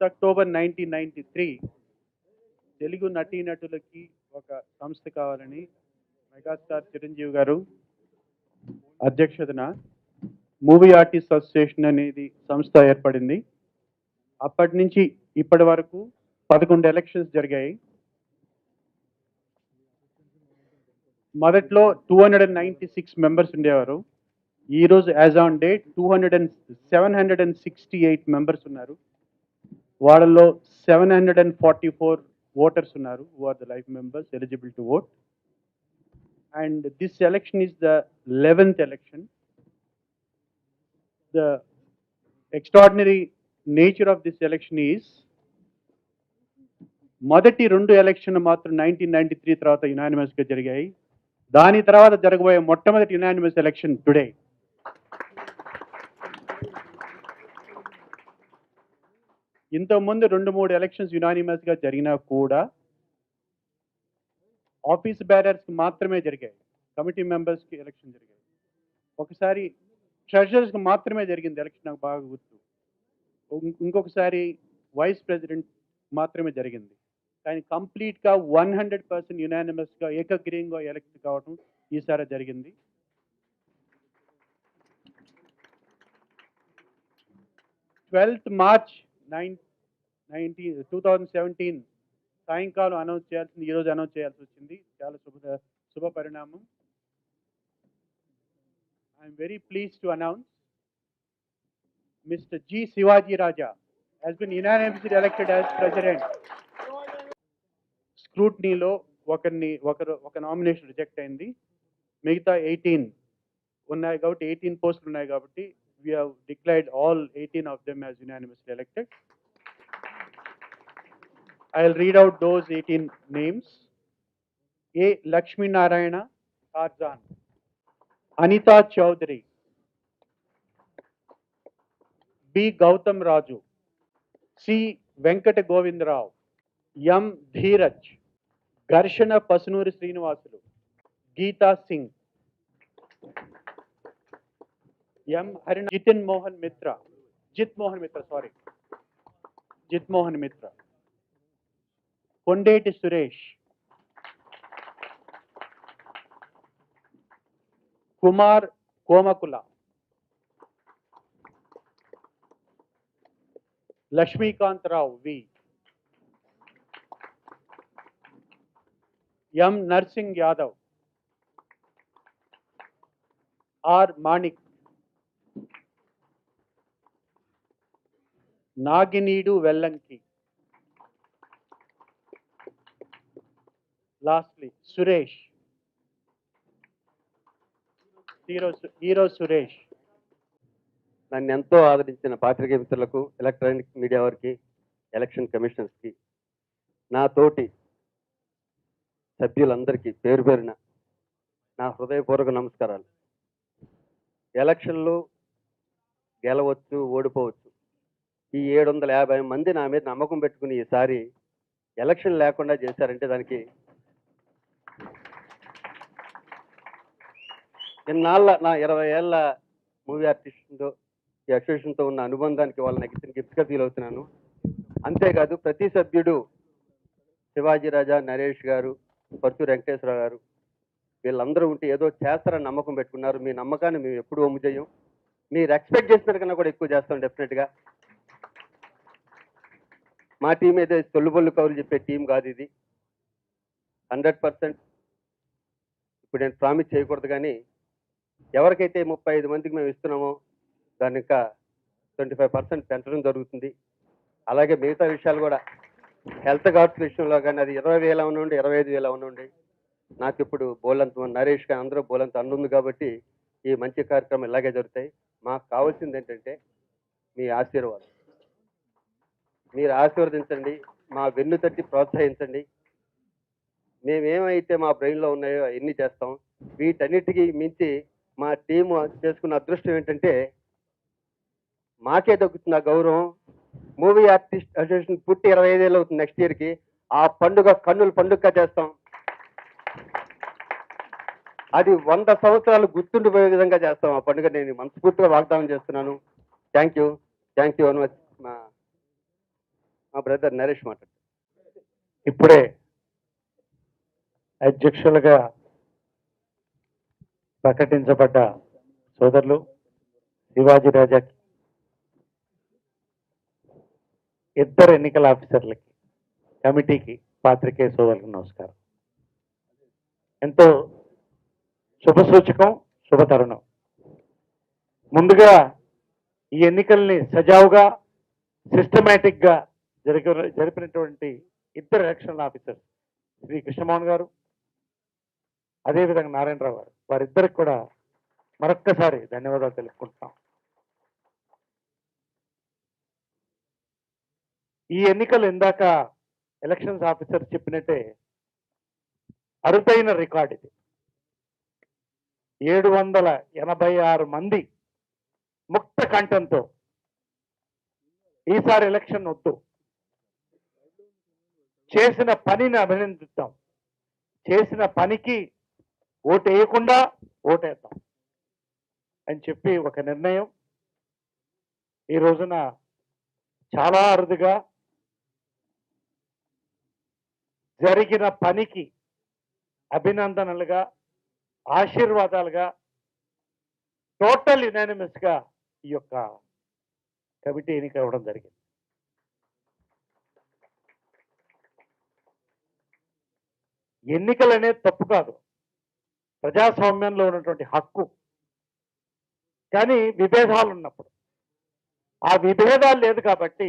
October 1993 Telugu నటీనటులకి ఒక సంస్థ కావాలని మెగాస్టార్ చిరంజీవి గారు అధ్యక్షతన మూవీ ఆర్టిస్ట్ అసోసియేషన్ అనేది సంస్థ ఏర్పడింది. అప్పటి నుంచి ఇప్పటి వరకు 11 ఎలక్షన్స్ జరిగాయి. మొదట్లో 296 మెంబర్స్ ఉండేవారు. ఈరోజు యాజ్ ఆన్ డేట్ 768 మెంబర్స్ ఉన్నారు. వాళ్ళలో 744 ఓటర్స్ ఉన్నారు who are the life members eligible to vote. And this election is the 11th election. The extraordinary nature of this election is మొదటి 2 ఎలక్షన్ మాత్రం 1993 తర్వాత యునానిమస్గా జరిగాయి. దాని తర్వాత జరగబోయే మొట్టమొదటి యునానిమస్ ఎలక్షన్ టుడే. ఇంతకుముందు 2-3 ఎలక్షన్స్ యునానిమస్గా జరిగినా కూడా ఆఫీస్ బ్యారర్స్కి మాత్రమే జరిగాయి. కమిటీ మెంబర్స్కి ఎలక్షన్ జరిగాయి. ఒకసారి ట్రెజరర్స్కి మాత్రమే జరిగింది ఎలక్షన్, నాకు బాగా గుర్తు. ఇంకొకసారి వైస్ ప్రెసిడెంట్ మాత్రమే జరిగింది. కానీ కంప్లీట్గా 100% యునానిమస్గా ఏకగ్రీయంగా ఎలక్ట్ కావడం ఈసారి జరిగింది. March 12, 2017 సాయంకాలం అనౌన్స్ చేయాల్సింది, ఈరోజు అనౌన్స్ చేయాల్సి వచ్చింది. చాలా శుభ పరిణామం. I'm very pleased to announce Mr. G. Sivaji Raja has been unanimously elected as president. స్క్రూట్నీలో ఒక నామినేషన్ రిజెక్ట్ అయింది. మిగతా 18 ఉన్నాయి కాబట్టి 18 పోస్టులు ఉన్నాయి కాబట్టి we have declared all 18 of them as unanimously elected. I'll read out those 18 names. A. Lakshmi Narayana Tarzan, Anita Chaudhary, B. Gautam Raju, C. Venkata Govindrao, M. Dheeraj, Garshana Pasunuri Srinivasulu, Geeta Singh, M. Harina, Jit Mohan Mitra, Kondeti Suresh, Kumar Komakula, Lakshmikant Rao V, M. Narsingh Yadav, R. Manik, Naginidu Vellanki. Lastly, Suresh, Hero Suresh. నన్ను ఎంతో ఆదరించిన పాత్రికేయ మిత్రులకు, electronic media వారికి, election కమిషనర్స్కి, నా తోటి సభ్యులందరికీ పేరు పేరున నా హృదయపూర్వక నమస్కారాలు. ఎలక్షన్లు గెలవచ్చు, ఓడిపోవచ్చు. ఈ 750 మంది నా మీద నమ్మకం పెట్టుకుని ఈసారి ఎలక్షన్ లేకుండా చేశారంటే దానికి ఇన్నాళ్ళ నా 20 ఏళ్ళ మూవీ ఆర్టిస్ట్తో ఈ అసోసియేషన్తో ఉన్న అనుబంధానికి వాళ్ళ నాకు ఇచ్చిన గిఫ్ట్గా ఫీల్ అవుతున్నాను. అంతేకాదు ప్రతి సభ్యుడు శివాజీ రాజా, నరేష్ గారు, పర్చూరు వెంకటేశ్వరరావు గారు వీళ్ళందరూ ఉంటే ఏదో చేస్తారని నమ్మకం పెట్టుకున్నారు. మీ నమ్మకాన్ని మేము ఎప్పుడూ వమ్ము చేయం. మీరు ఎక్స్పెక్ట్ చేసిన కన్నా కూడా ఎక్కువ చేస్తాం డెఫినెట్గా. మా టీం ఏదో తొల్లుబొల్లు కౌలు చెప్పే టీం కాదు ఇది. 100% ఇప్పుడు నేను ప్రామిస్ చేయకూడదు, కానీ ఎవరికైతే 35 మందికి మేము ఇస్తున్నామో దాన్ని ఇంకా 25% పెంచడం జరుగుతుంది. అలాగే మిగతా విషయాలు కూడా హెల్త్ కార్డ్స్ విషయంలో కానీ అది 20,000 అవనండి, 25,000 అవనండి. నాకు ఇప్పుడు బోలంత నరేష్ కానీ అందరూ బోలంత అందుంది కాబట్టి ఈ మంచి కార్యక్రమం ఇలాగే జరుగుతాయి. మాకు కావాల్సింది ఏంటంటే మీ ఆశీర్వాదం. మీరు ఆశీర్వదించండి, మా వెన్ను తట్టి ప్రోత్సహించండి. మేమేమైతే మా బ్రెయిన్లో ఉన్నాయో అవన్నీ చేస్తాం. వీటన్నిటికీ మించి మా టీము చేసుకున్న అదృష్టం ఏంటంటే మాకే దక్కుతుంది ఆ గౌరవం. మూవీ ఆర్టిస్ట్ అసోసియేషన్ పుట్టి 25 ఏళ్ళు అవుతుంది నెక్స్ట్ ఇయర్కి. ఆ పండుగ కన్నుల పండుగగా చేస్తాం. అది 100 సంవత్సరాలు గుర్తుండిపోయే విధంగా చేస్తాం ఆ పండుగ. నేను మనస్ఫూర్తిగా వాగ్దానం చేస్తున్నాను. Thank you very much. మా బ్రదర్ నరేష్ మాట్లాడు. ఇప్పుడే అధ్యక్షులుగా ప్రకటించబడ్డ సోదరులు శివాజీ రాజాకి, ఇద్దరు ఎన్నికల ఆఫీసర్లకి, కమిటీకి, పాత్రికేయ సోదరులకు నమస్కారం. ఎంతో శుభసూచకం, శుభతరుణం. ముందుగా ఈ ఎన్నికల్ని సజావుగా, సిస్టమేటిక్గా జరిపినటువంటి ఇద్దరు ఎలక్షన్ ఆఫీసర్స్ శ్రీ కృష్ణమోహన్ గారు, అదేవిధంగా నారాయణరావు గారు, వారిద్దరికి కూడా మరొక్కసారి ధన్యవాదాలు తెలుపుకుంటున్నాం. ఈ ఎన్నికలు ఇందాక ఎలక్షన్స్ ఆఫీసర్ చెప్పినట్టే అరుదైన రికార్డ్ ఇది. 786 మంది ముక్త కంఠంతో ఈసారి ఎలక్షన్ వద్దు, చేసిన పనిని అభినందిద్దాం, చేసిన పనికి ఓటు వేయకుండా ఓటేద్దాం అని చెప్పి ఒక నిర్ణయం ఈ రోజున చాలా అరుదుగా జరిగిన పనికి అభినందనలుగా, ఆశీర్వాదాలుగా, టోటల్ యునానిమస్ గా ఈ యొక్క కమిటీ ఎన్నిక అవ్వడం జరిగింది. ఎన్నికలు అనేది తప్పు కాదు, ప్రజాస్వామ్యంలో ఉన్నటువంటి హక్కు. కానీ విభేదాలు ఉన్నప్పుడు ఆ విభేదాలు లేదు కాబట్టి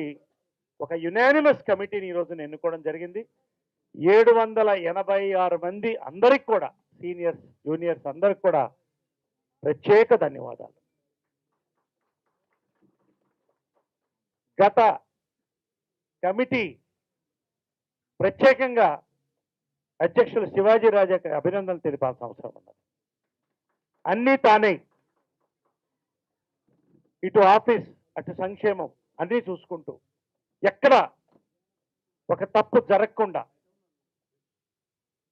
ఒక యునానిమస్ కమిటీని ఈ రోజున ఎన్నుకోవడం జరిగింది. 786 మంది అందరికి కూడా, సీనియర్స్ జూనియర్స్ అందరికి కూడా ప్రత్యేక ధన్యవాదాలు. గత కమిటీ ప్రత్యేకంగా అధ్యక్షులు శివాజీ రాజాకి అభినందనలు తెలిపాల్సిన అవసరం ఉన్నది. అన్నీ తానే, ఇటు ఆఫీస్, అటు సంక్షేమం అన్నీ చూసుకుంటూ ఎక్కడ ఒక తప్పు జరగకుండా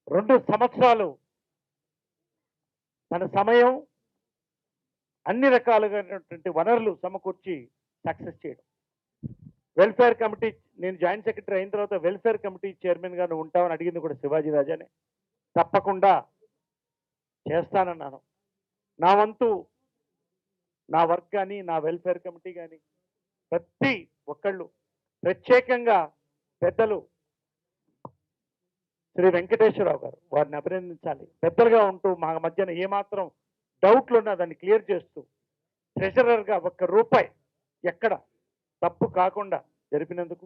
2 సంవత్సరాలు తన సమయం, అన్ని రకాలుగాటువంటి వనరులు సమకూర్చి సక్సెస్ చేయడం. వెల్ఫేర్ కమిటీ, నేను జాయింట్ సెక్రటరీ అయిన తర్వాత వెల్ఫేర్ కమిటీ చైర్మన్ గా నువ్వు ఉంటావని అడిగింది కూడా శివాజీ రాజానే. తప్పకుండా చేస్తానన్నాను. నా వంతు, నా వర్క్ కానీ, నా వెల్ఫేర్ కమిటీ కానీ ప్రతి ఒక్కళ్ళు, ప్రత్యేకంగా పెద్దలు శ్రీ వెంకటేశ్వరరావు గారు, వారిని అభినందించాలి. పెద్దలుగా ఉంటూ మా మధ్యన ఏమాత్రం డౌట్లు ఉన్నా దాన్ని క్లియర్ చేస్తూ, ట్రెజరర్గా ₹1 ఎక్కడ తప్పు కాకుండా జరిపినందుకు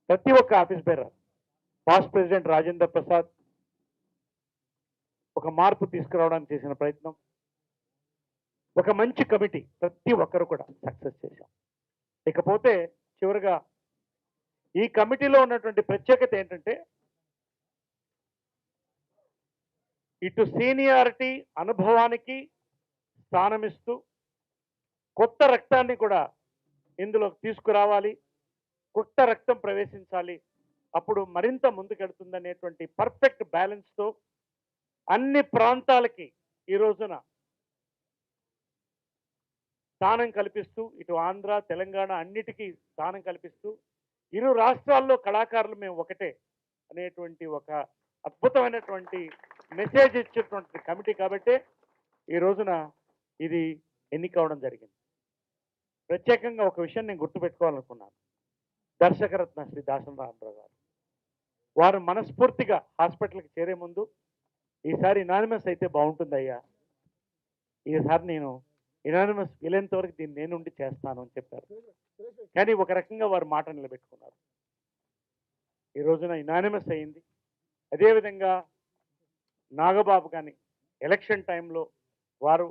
ప్రతి ఒక్క office bearer, past president Rajender Prasad ఒక మార్పు తీసుకురావడానికి చేసిన ప్రయత్నం, ఒక మంచి కమిటీ, ప్రతి ఒక్కరు కూడా సక్సెస్ చేశాం. ఇకపోతే చివరిగా ఈ కమిటీలో ఉన్నటువంటి ప్రత్యేకత ఏంటంటే, ఇటు సీనియారిటీ, అనుభవానికి స్థానమిస్తూ కొత్త రక్తాన్ని కూడా ఇందులోకి తీసుకురావాలి, కొత్త రక్తం ప్రవేశించాలి, అప్పుడు మరింత ముందుకెడుతుందనేటువంటి పర్ఫెక్ట్ బ్యాలెన్స్తో అన్ని ప్రాంతాలకి ఈ రోజున స్థానం కల్పిస్తూ, ఇటు ఆంధ్ర, తెలంగాణ అన్నిటికీ స్థానం కల్పిస్తూ, ఇరు రాష్ట్రాల్లో కళాకారులు మేము ఒకటే అనేటువంటి ఒక అద్భుతమైనటువంటి మెసేజ్ ఇచ్చేటువంటి కమిటీ కాబట్టే ఈ రోజున ఇది ఎన్నిక అవడం జరిగింది. ప్రత్యేకంగా ఒక విషయం నేను గుర్తుపెట్టుకోవాలనుకున్నాను. దర్శకరత్న శ్రీ దాసరి రామరావు గారు, వారు మనస్ఫూర్తిగా హాస్పిటల్కి చేరే ముందు ఈసారి ఇనానిమస్ అయితే బాగుంటుందయ్యా, ఈసారి నేను ఇనానిమస్ వీలైనంత వరకు దీన్ని నేను ఉండి చేస్తాను అని చెప్పారు. కానీ ఒక రకంగా వారు మాట నిలబెట్టుకున్నారు. ఈ రోజున ఇనానిమస్ అయింది. అదేవిధంగా నాగబాబు కానీ ఎలక్షన్ టైంలో వారు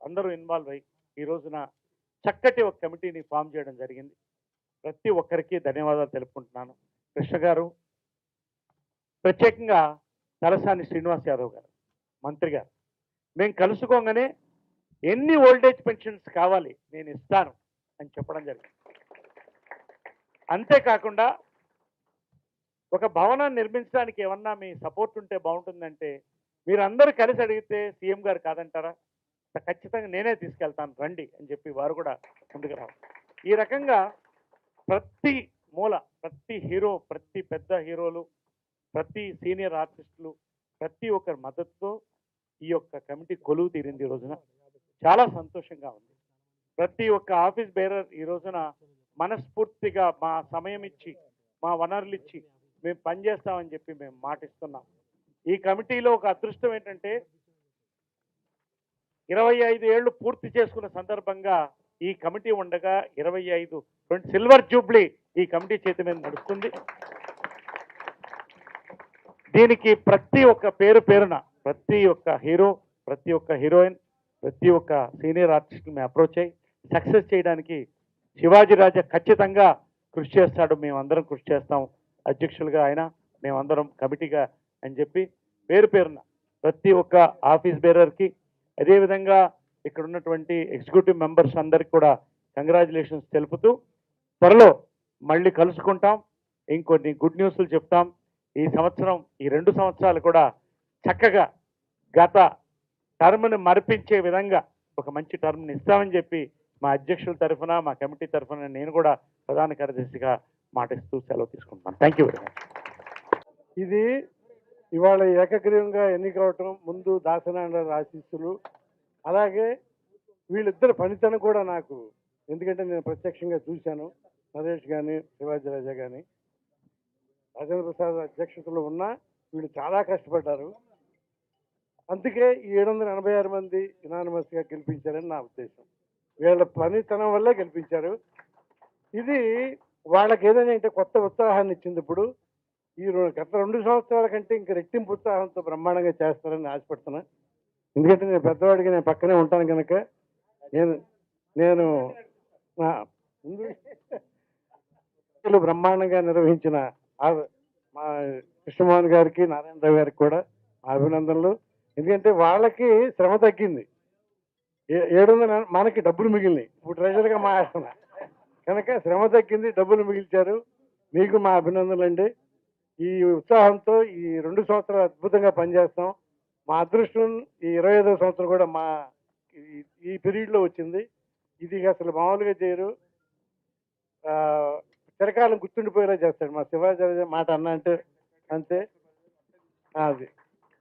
అందరూ ఇన్వాల్వ్ అయ్యి ఈ రోజున చక్కటి ఒక కమిటీని ఫామ్ చేయడం జరిగింది. ప్రతి ఒక్కరికి ధన్యవాదాలు తెలుపుకుంటున్నాను. కృష్ణ గారు, ప్రత్యేకంగా తలసాని శ్రీనివాస్ యాదవ్ గారు, మంత్రి గారు, మేము కలుసుకోగానే ఎన్ని ఓల్డేజ్ పెన్షన్స్ కావాలి నేను ఇస్తాను అని చెప్పడం జరిగింది. అంతేకాకుండా ఒక భవనాన్ని నిర్మించడానికి ఏమన్నా మీ సపోర్ట్ ఉంటే బాగుంటుందంటే మీరందరూ కలిసి అడిగితే సీఎం గారు కాదంటారా? ఖచ్చితంగా నేనే తీసుకెళ్తాను రండి అని చెప్పి వారు కూడా ముందుకు రావాలి. ఈ రకంగా ప్రతి మూల ప్రతి హీరో, ప్రతి పెద్ద హీరోలు, ప్రతి సీనియర్ ఆర్టిస్టులు, ప్రతి ఒక్కరి మద్దతుతో ఈ యొక్క కమిటీ కొలువు తీరింది ఈ రోజున. చాలా సంతోషంగా ఉంది. ప్రతి ఒక్క ఆఫీస్ బేరర్ ఈ రోజున మనస్ఫూర్తిగా మా సమయం ఇచ్చి, మా వనరులు ఇచ్చి మేము పనిచేస్తామని చెప్పి మేము మాటిస్తున్నాం. ఈ కమిటీలో ఒక అదృష్టం ఏంటంటే 25 ఏళ్ళు పూర్తి చేసుకున్న సందర్భంగా ఈ కమిటీ ఉండగా 25 సిల్వర్ జూబ్లీ ఈ కమిటీ చేతి మీద నడుస్తుంది. దీనికి ప్రతి ఒక్క పేరున ప్రతి ఒక్క హీరో, ప్రతి ఒక్క హీరోయిన్, ప్రతి ఒక్క సీనియర్ ఆర్టిస్ట్ మేము అప్రోచ్ అయ్యి సక్సెస్ చేయడానికి శివాజీ రాజా ఖచ్చితంగా కృషి చేస్తాడు, మేమందరం కృషి చేస్తాం. అధ్యక్షులుగా ఆయన, మేమందరం కమిటీగా అని చెప్పి పేరున ప్రతి ఒక్క ఆఫీస్ బేరర్కి, అదేవిధంగా ఇక్కడ ఉన్నటువంటి ఎగ్జిక్యూటివ్ మెంబర్స్ అందరికి కూడా కంగ్రాచులేషన్స్ తెలుపుతూ త్వరలో మళ్ళీ కలుసుకుంటాం, ఇంకొన్ని గుడ్ న్యూస్లు చెప్తాం. ఈ సంవత్సరం, ఈ 2 సంవత్సరాలు కూడా చక్కగా గత టర్మ్ని మరిపించే విధంగా ఒక మంచి టర్మ్ని ఇస్తామని చెప్పి మా అధ్యక్షుల తరఫున, మా కమిటీ తరఫున నేను కూడా ప్రధాన కార్యదర్శిగా మాటిస్తూ సెలవు తీసుకుంటున్నాను. Thank you very much. ఇది ఇవాళ ఏకగ్రీవంగా ఎన్నికవటం, ముందు దాసనారాయణ ఆశీస్సులు, అలాగే వీళ్ళిద్దరు పనితనం కూడా నాకు, ఎందుకంటే నేను ప్రత్యక్షంగా చూశాను. నరేష్ కానీ శివాజీ రాజా కానీ రాజేంద్ర ప్రసాద్ అధ్యక్షతలో ఉన్నా వీళ్ళు చాలా కష్టపడ్డారు. అందుకే ఈ 786 మంది యునానిమస్గా గెలిపించారని నా ఉద్దేశం. వీళ్ళ పనితనం వల్లే గెలిపించారు. ఇది వాళ్ళకి ఏదైనా అంటే కొత్త ఉత్సాహాన్ని ఇచ్చింది. ఇప్పుడు ఈ గత 2 సంవత్సరాల కంటే ఇంకా రెట్టింపు ఉత్సాహంతో బ్రహ్మాండంగా చేస్తారని ఆశపడుతున్నా. ఎందుకంటే నేను పెద్దవాడికి నేను పక్కనే ఉంటాను కనుక నేను నా ముందు బ్రహ్మాండంగా నిర్వహించిన మా కృష్ణమోహన్ గారికి, నారాయణరావు గారికి కూడా మా అభినందనలు. ఎందుకంటే వాళ్ళకి శ్రమ తగ్గింది. 700 మనకి డబ్బులు మిగిలినాయి. ఇప్పుడు ట్రెజర్గా మానేస్తున్నా కనుక శ్రమ తగ్గింది, డబ్బులు మిగిల్చారు. మీకు మా అభినందనలు అండి. ఈ ఉత్సాహంతో ఈ 2 సంవత్సరాలు అద్భుతంగా పనిచేస్తాం. మా అదృష్టం ఈ 25వ సంవత్సరం కూడా మా ఈ పీరియడ్లో వచ్చింది. ఇది అసలు మామూలుగా చేయరు. చిరకాలం గుర్తుండిపోయేలా చేస్తాడు మా శివాజీ మాట అన్న అంటే అంతే. అది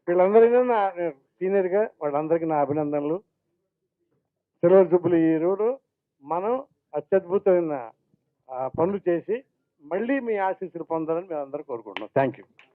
వీళ్ళందరికీ నా సీనియర్గా వాళ్ళందరికీ నా అభినందనలు. సిల్వర్ జూబ్లీ ఈ రోజు మనం అత్యద్భుతమైన పనులు చేసి మళ్ళీ మీ ఆశీస్సులు పొందాలని మేము అందరూ కోరుకుంటున్నాం. Thank you.